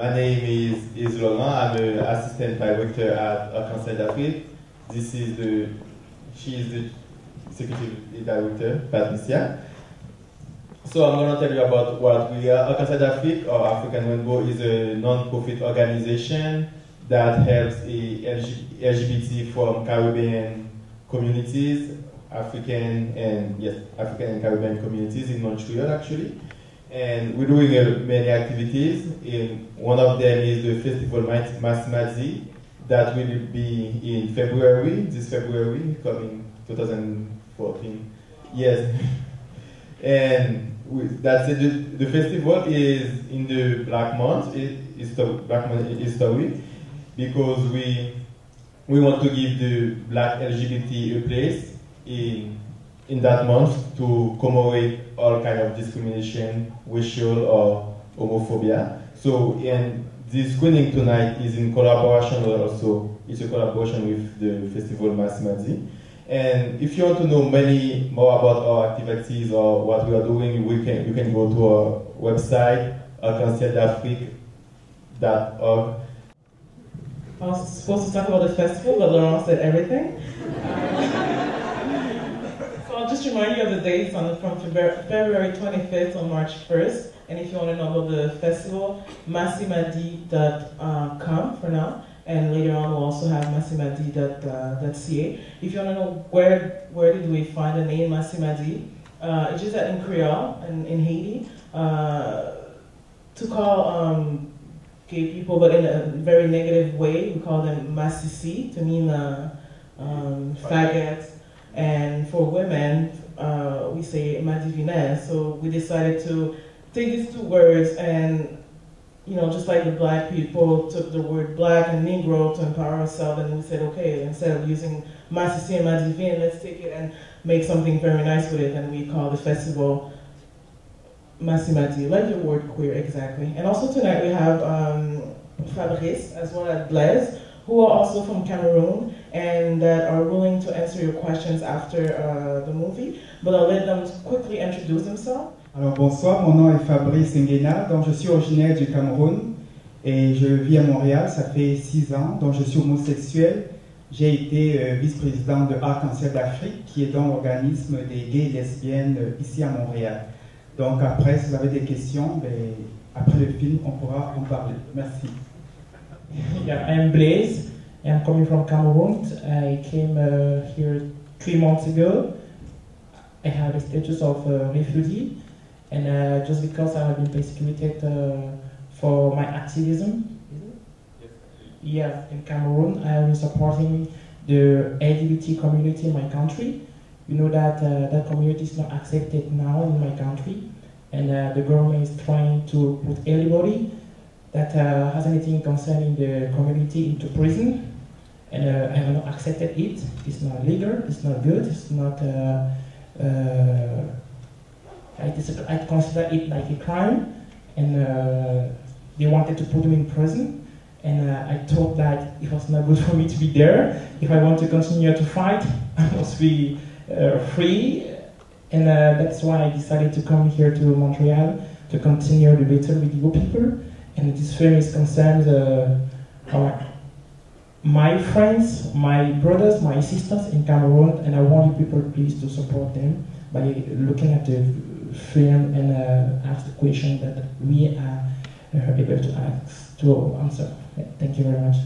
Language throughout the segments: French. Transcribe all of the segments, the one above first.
My name is Laurent. I'm an assistant director at Arc-en-Ciel d'Afrique. She is the executive director, Patricia. So I'm going to tell you about what we are. Arc-en-Ciel d'Afrique, or African Rainbow, is a non-profit organization that helps LGBT from Caribbean communities, African and Caribbean communities in Montreal actually. And we're doing many activities. One of them is the festival Massimadzi that will be in February, this February, coming 2014. Yes. And that's it. The festival is in the Black Month. It's the Black Month history because we want to give the Black LGBT a place in that month to commemorate all kind of discrimination, racial or homophobia. So, and this screening tonight is in collaboration also. It's a collaboration with the festival Massimadzi. And if you want to know many more about our activities or what we are doing, you can go to our website, arc-en-ciel-d'afrique.org. I was supposed to talk about the festival, but Laurent said everything. So I'll just remind you of the dates from February 25th to March 1st. And if you want to know about the festival, massimadi.com for now. And later on, we'll also have massimadi.ca. If you want to know where did we find the name Massimadi, it's just that in Creole and in Haiti, to call gay people, but in a very negative way, we call them Massissi, to mean faggots. And for women, we say Madivines. So we decided to take these two words and, you know, just like the black people took the word black and Negro to empower ourselves, and we said, okay, instead of using Massissi and Madivine, let's take it and make something very nice with it, and we call the festival Massimadi, like the word queer exactly. And also tonight we have Fabrice as well as Blaise, who are also from Cameroon and that are willing to answer your questions after the movie. But I'll let them quickly introduce themselves. Alors bonsoir, mon nom est Fabrice Nguena, donc je suis originaire du Cameroun et je vis à Montréal, ça fait 6 ans, donc je suis homosexuel. J'ai été vice-président de Arc-en-Ciel d'Afrique, qui est donc l'organisme des gays et lesbiennes ici à Montréal. Donc après, si vous avez des questions, après le film, on pourra en parler. Merci. Yeah, I'm Blaise. I'm coming from Cameroon. I came here 3 months ago. I have a status of refugee. And just because I have been persecuted for my activism, in Cameroon, I am supporting the LGBT community in my country. You know that that community is not accepted now in my country, and the government is trying to put everybody that has anything concerning the community into prison, and I have not accepted it. It's not legal, it's not good, it's not I consider it like a crime, and they wanted to put me in prison, and I thought that it was not good for me to be there. If I want to continue to fight, I must be free, and that's why I decided to come here to Montreal to continue the battle with you people. And this film is concerned my friends, my brothers, my sisters in Cameroon, and I want you people please to support them by looking at the film and ask the question that we are able to answer. Thank you very much.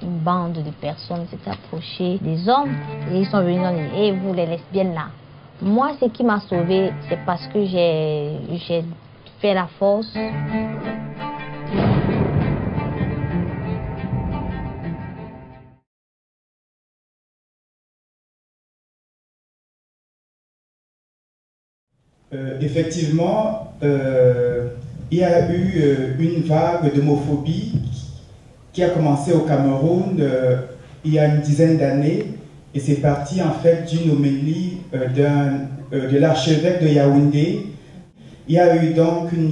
Une bande de personnes s'est approchée des hommes et ils sont venus dire, hey, vous les lesbiennes là. Moi, ce qui m'a sauvée, c'est parce que j'ai fait la force. Effectivement, il y a eu une vague d'homophobie qui a commencé au Cameroun il y a une dizaine d'années, et c'est parti en fait d'une homélie de l'archevêque de Yaoundé Il y a eu donc une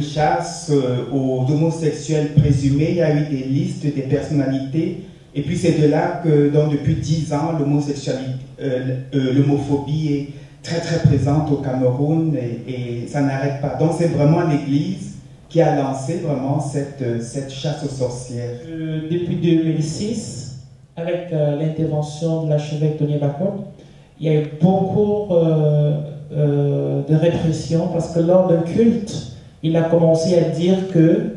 chasse aux homosexuels présumés, il y a eu des listes des personnalités, et puis c'est de là que donc, depuis 10 ans, l'homophobie est très très présente au Cameroun et ça n'arrête pas. Donc c'est vraiment l'Église qui a lancé vraiment cette chasse aux sorcières. Depuis 2006, avec l'intervention de l'archevêque Tony Bacot, il y a eu beaucoup de répression parce que lors d'un culte, il a commencé à dire que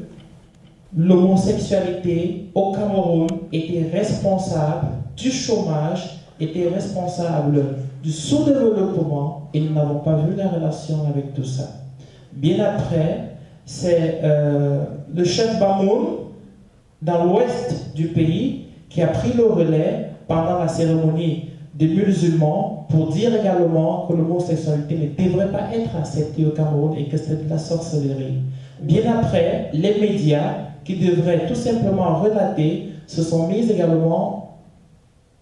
l'homosexualité au Cameroun était responsable du chômage, était responsable du sous-développement et nous n'avons pas vu la relation avec tout ça. Bien après, c'est le chef Bamoun, dans l'ouest du pays, qui a pris le relais pendant la cérémonie des musulmans pour dire également que l'homosexualité ne devrait pas être acceptée au Cameroun et que c'est de la sorcellerie. Bien après, les médias qui devraient tout simplement relater se sont mis également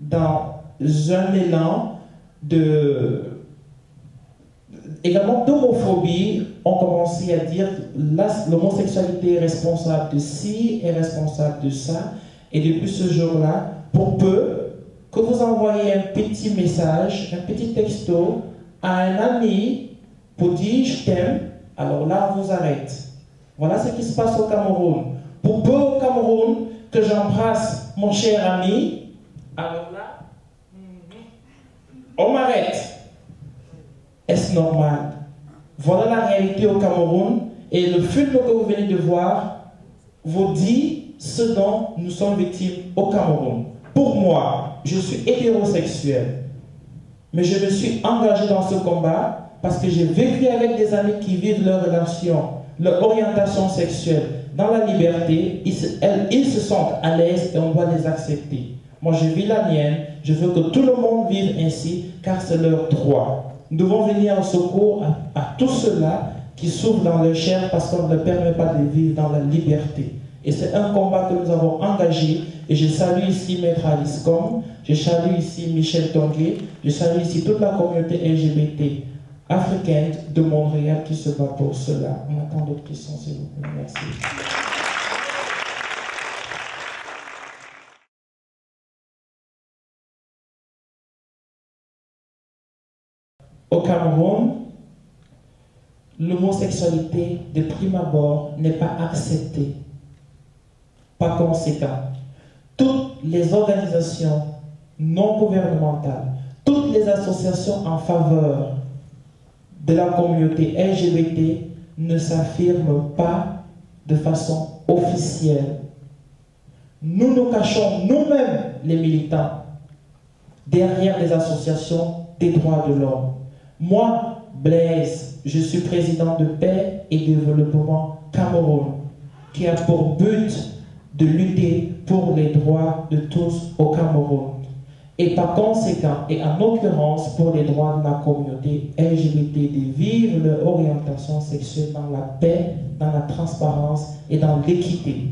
dans un élan d'homophobie, ont commencé à dire l'homosexualité est responsable de ci, est responsable de ça, et depuis ce jour-là, pour peu que vous envoyez un petit message, un petit texto à un ami pour dire je t'aime, alors là on vous arrête. Voilà ce qui se passe au Cameroun. Pour peu au Cameroun que j'embrasse mon cher ami, alors là, on m'arrête. Est-ce normal? Voilà la réalité au Cameroun et le film que vous venez de voir vous dit ce dont nous sommes victimes au Cameroun. Pour moi, je suis hétérosexuel, mais je me suis engagé dans ce combat parce que j'ai vécu avec des amis qui vivent leur relation, leur orientation sexuelle dans la liberté. Ils se sentent à l'aise et on doit les accepter. Moi, je vis la mienne. Je veux que tout le monde vive ainsi car c'est leur droit. Nous devons venir en secours à tous ceux-là qui souffrent dans leur chair parce qu'on ne leur permet pas de vivre dans la liberté. Et c'est un combat que nous avons engagé. Et je salue ici Maître Alice Com, je salue ici Michel Tongué, je salue ici toute la communauté LGBT africaine de Montréal qui se bat pour cela. On attend d'autres questions, s'il vous plaît. Merci. Au Cameroun, l'homosexualité de prime abord n'est pas acceptée. Par conséquent, toutes les organisations non gouvernementales, toutes les associations en faveur de la communauté LGBT ne s'affirment pas de façon officielle. Nous nous cachons nous-mêmes, les militants, derrière des associations des droits de l'homme. Moi, Blaise, je suis président de Paix et Développement Cameroun, qui a pour but de lutter pour les droits de tous au Cameroun. Et par conséquent, et en l'occurrence pour les droits de la communauté LGBT de vivre leur orientation sexuelle dans la paix, dans la transparence et dans l'équité.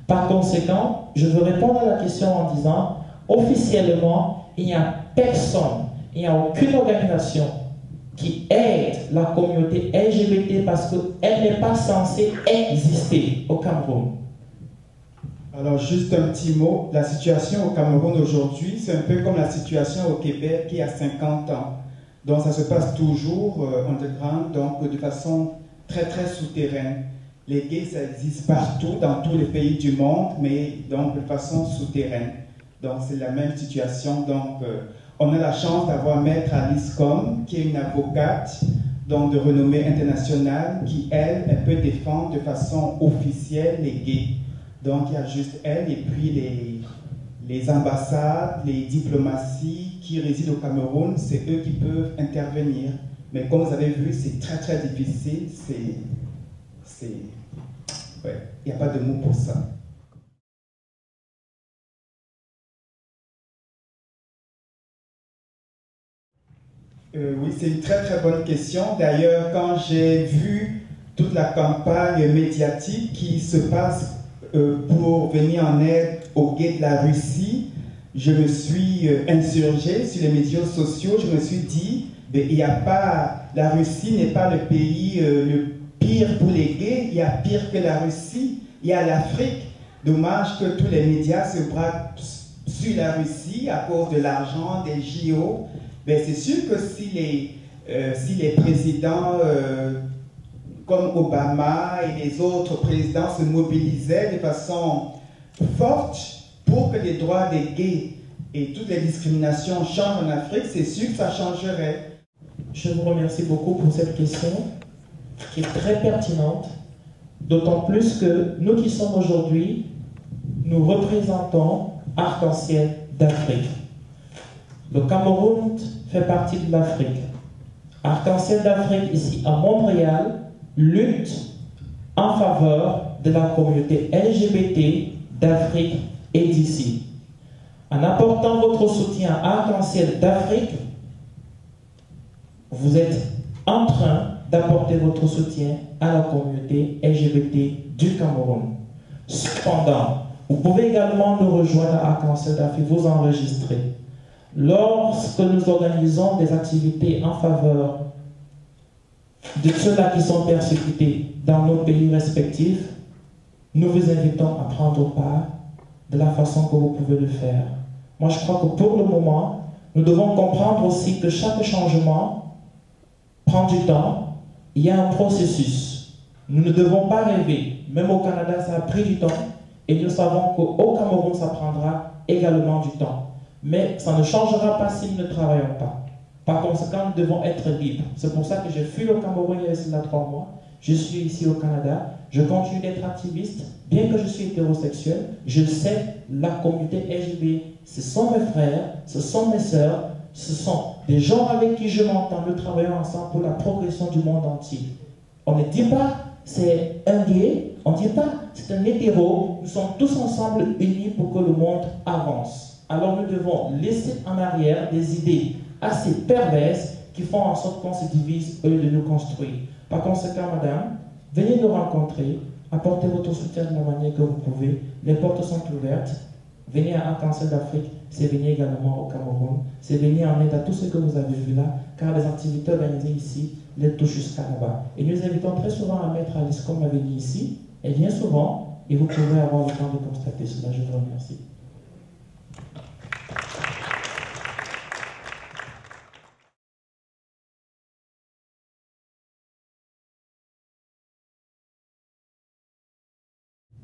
Par conséquent, je veux répondre à la question en disant, officiellement, il n'y a personne, il n'y a aucune organisation qui aide la communauté LGBT parce qu'elle n'est pas censée exister au Cameroun. Alors, juste un petit mot. La situation au Cameroun aujourd'hui, c'est un peu comme la situation au Québec il y a 50 ans. Donc, ça se passe toujours underground, donc de façon très, très souterraine. Les gays, ça existe partout, dans tous les pays du monde, mais donc de façon souterraine. Donc, c'est la même situation. Donc, on a la chance d'avoir Maître Alice Com, qui est une avocate donc de renommée internationale, qui, elle peut défendre de façon officielle les gays. Donc, il y a juste elle et puis les ambassades, les diplomaties qui résident au Cameroun, c'est eux qui peuvent intervenir. Mais comme vous avez vu, c'est très, très difficile. Ouais, il n'y a pas de mots pour ça. Oui, c'est une très, très bonne question. D'ailleurs, quand j'ai vu toute la campagne médiatique qui se passe pour venir en aide aux gays de la Russie, je me suis insurgé sur les médias sociaux. Je me suis dit, Mais il n'y a pas, la Russie n'est pas le pays le pire pour les gays, il y a pire que la Russie, il y a l'Afrique. Dommage que tous les médias se braquent sur la Russie à cause de l'argent, des JO. Mais c'est sûr que si les présidents comme Obama et les autres présidents se mobilisaient de façon forte pour que les droits des gays et toutes les discriminations changent en Afrique, c'est sûr que ça changerait. Je vous remercie beaucoup pour cette question qui est très pertinente, d'autant plus que nous qui sommes aujourd'hui, nous représentons Arc-en-Ciel d'Afrique. Le Cameroun fait partie de l'Afrique. Arc-en-Ciel d'Afrique, ici à Montréal, lutte en faveur de la communauté LGBT d'Afrique et d'ici. En apportant votre soutien à Arc-en-Ciel d'Afrique, vous êtes en train d'apporter votre soutien à la communauté LGBT du Cameroun. Cependant, vous pouvez également nous rejoindre à Arc-en-Ciel d'Afrique, vous enregistrer. Lorsque nous organisons des activités en faveur de ceux-là qui sont persécutés dans nos pays respectifs, nous vous invitons à prendre part de la façon que vous pouvez le faire. Moi, je crois que pour le moment, nous devons comprendre aussi que chaque changement prend du temps. Il y a un processus. Nous ne devons pas rêver. Même au Canada, ça a pris du temps. Et nous savons qu'au Cameroun, ça prendra également du temps. Mais ça ne changera pas si nous ne travaillons pas. Par conséquent, nous devons être libres. C'est pour ça que j'ai fui le Cameroun il y a cela 3 mois. Je suis ici au Canada. Je continue d'être activiste. Bien que je suis hétérosexuel, je sais la communauté LGBT. Ce sont mes frères, ce sont mes sœurs, ce sont des gens avec qui je m'entends. Nous travaillons ensemble pour la progression du monde entier. On ne dit pas c'est un gay, on ne dit pas c'est un hétéro. Nous sommes tous ensemble unis pour que le monde avance. Alors nous devons laisser en arrière des idées assez perverses qui font en sorte qu'on se divise au lieu de nous construire. Par conséquent, madame, venez nous rencontrer, apportez votre soutien de la manière que vous pouvez. Les portes sont ouvertes. Venez à Arc-en-Ciel d'Afrique, c'est venir également au Cameroun. C'est venir en aide à tout ce que vous avez vu là, car les activités organisées ici les touchent jusqu'à là-bas. Et nous invitons très souvent à Maître Alice comme à venir ici. Elle vient souvent et vous pouvez avoir le temps de constater cela. Je vous remercie.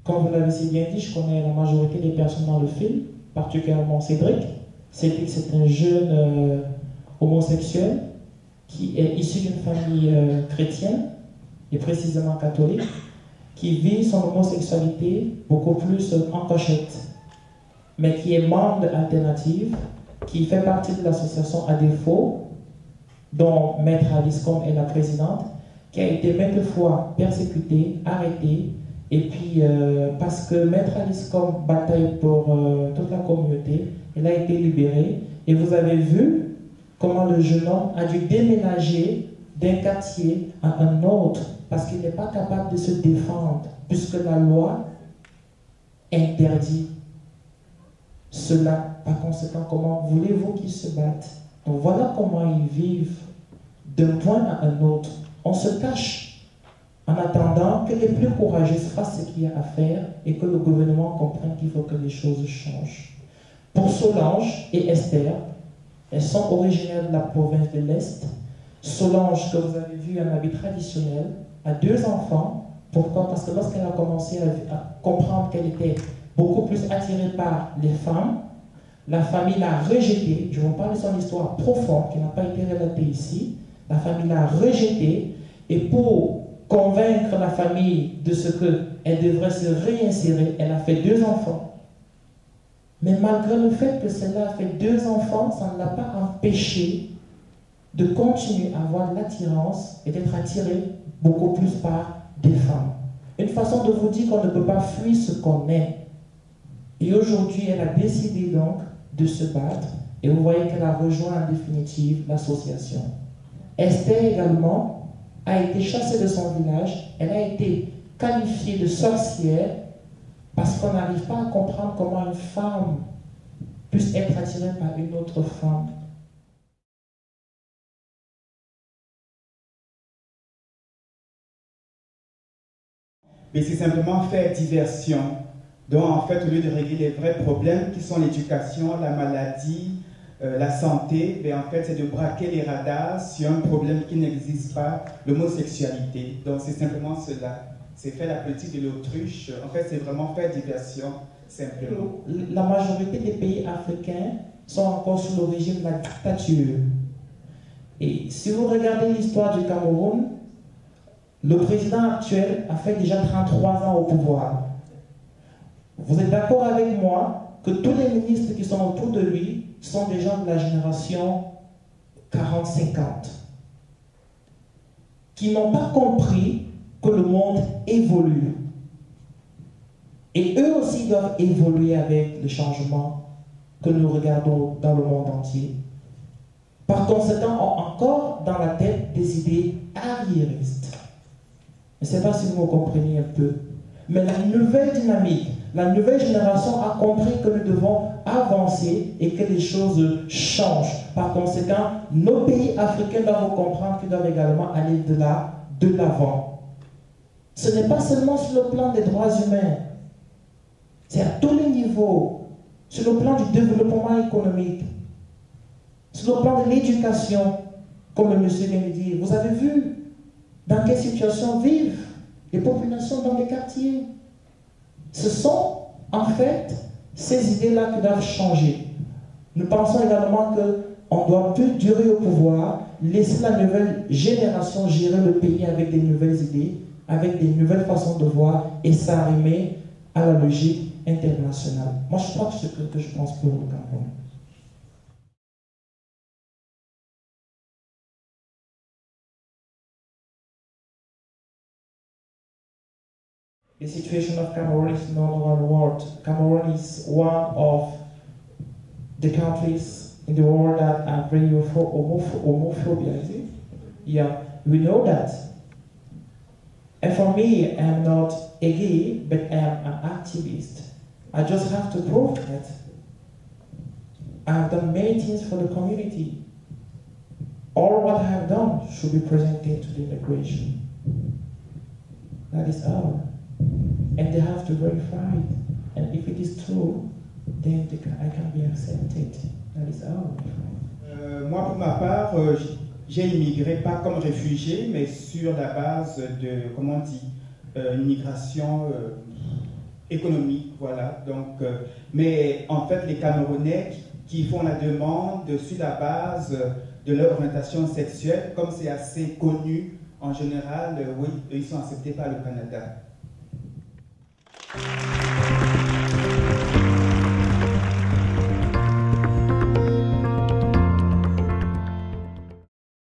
Comme vous l'avez si bien dit, je connais la majorité des personnes dans le film, particulièrement Cédric. Cédric, c'est un jeune homosexuel qui est issu d'une famille chrétienne, et précisément catholique, qui vit son homosexualité beaucoup plus en cachette, mais qui est membre de Alternative, qui fait partie de l'association À Défaut, dont Maître Alice Com est la présidente, qui a été maintes fois persécutée, arrêtée, et puis parce que Maître Alice Com bataille pour toute la communauté, elle a été libérée, et vous avez vu comment le jeune homme a dû déménager d'un quartier à un autre parce qu'il n'est pas capable de se défendre, puisque la loi interdit cela. Par conséquent, comment voulez-vous qu'ils se battent? Donc voilà comment ils vivent d'un point à un autre. On se cache en attendant que les plus courageux fassent ce qu'il y a à faire et que le gouvernement comprenne qu'il faut que les choses changent. Pour Solange et Esther, elles sont originaires de la province de l'Est. Solange, que vous avez vu en habit traditionnel, a 2 enfants. Pourquoi? Parce que lorsqu'elle a commencé à comprendre qu'elle était beaucoup plus attirée par les femmes, la famille l'a rejetée. Je vous parle de son histoire profonde qui n'a pas été relatée ici. La famille l'a rejetée, et pour convaincre la famille de ce qu'elle devrait se réinsérer, elle a fait 2 enfants. Mais malgré le fait que celle-là a fait 2 enfants, ça ne l'a pas empêché de continuer à avoir de l'attirance et d'être attirée beaucoup plus par des femmes. Une façon de vous dire qu'on ne peut pas fuir ce qu'on est. Et aujourd'hui, elle a décidé donc de se battre, et vous voyez qu'elle a rejoint en définitive l'association. Esther également a été chassée de son village, elle a été qualifiée de sorcière parce qu'on n'arrive pas à comprendre comment une femme puisse être attirée par une autre femme. mais c'est simplement faire diversion. Donc en fait, au lieu de régler les vrais problèmes qui sont l'éducation, la maladie, la santé, mais en fait c'est de braquer les radars sur un problème qui n'existe pas, l'homosexualité. Donc c'est simplement cela. C'est faire la politique de l'autruche. En fait, c'est vraiment faire diversion, simplement. La majorité des pays africains sont encore sous le régime de la dictature. Et si vous regardez l'histoire du Cameroun, le président actuel a fait déjà 33 ans au pouvoir. Vous êtes d'accord avec moi que tous les ministres qui sont autour de lui sont des gens de la génération 40-50, qui n'ont pas compris que le monde évolue. Et eux aussi doivent évoluer avec le changement que nous regardons dans le monde entier. Par conséquent, ont encore dans la tête des idées arriéristes. Je ne sais pas si vous me comprenez un peu. Mais la nouvelle dynamique, la nouvelle génération a compris que nous devons avancer et que les choses changent. Par conséquent, nos pays africains doivent comprendre qu'ils doivent également aller de l'avant. Ce n'est pas seulement sur le plan des droits humains, c'est à tous les niveaux, sur le plan du développement économique, sur le plan de l'éducation, comme le monsieur vient de dire. Vous avez vu dans quelle situation vivent les populations dans les quartiers. Ce sont en fait ces idées-là qui doivent changer. Nous pensons également qu'on ne doit plus durer au pouvoir, laisser la nouvelle génération gérer le pays avec des nouvelles idées, avec des nouvelles façons de voir et s'arrimer à la logique internationale. Moi, je crois que c'est ce que je pense pour le Cameroun. The situation of Cameroon is known around the world. Cameroon is one of the countries in the world that are very homophobia, is it? Yeah, we know that. And for me, I'm not a gay, but I'm an activist. I just have to prove that I've done many things for the community. All what I have done should be presented to the immigration. That is all. And they have to verify it. And if it is true, then I can be accepted. That is all. Moi, pour ma part, j'ai immigré pas comme réfugié, mais sur la base de, comment on dit, une migration économique, voilà. Donc, mais en fait, les Camerounais qui font la demande sur la base de leur orientation sexuelle, comme c'est assez connu en général, oui, ils sont acceptés par le Canada.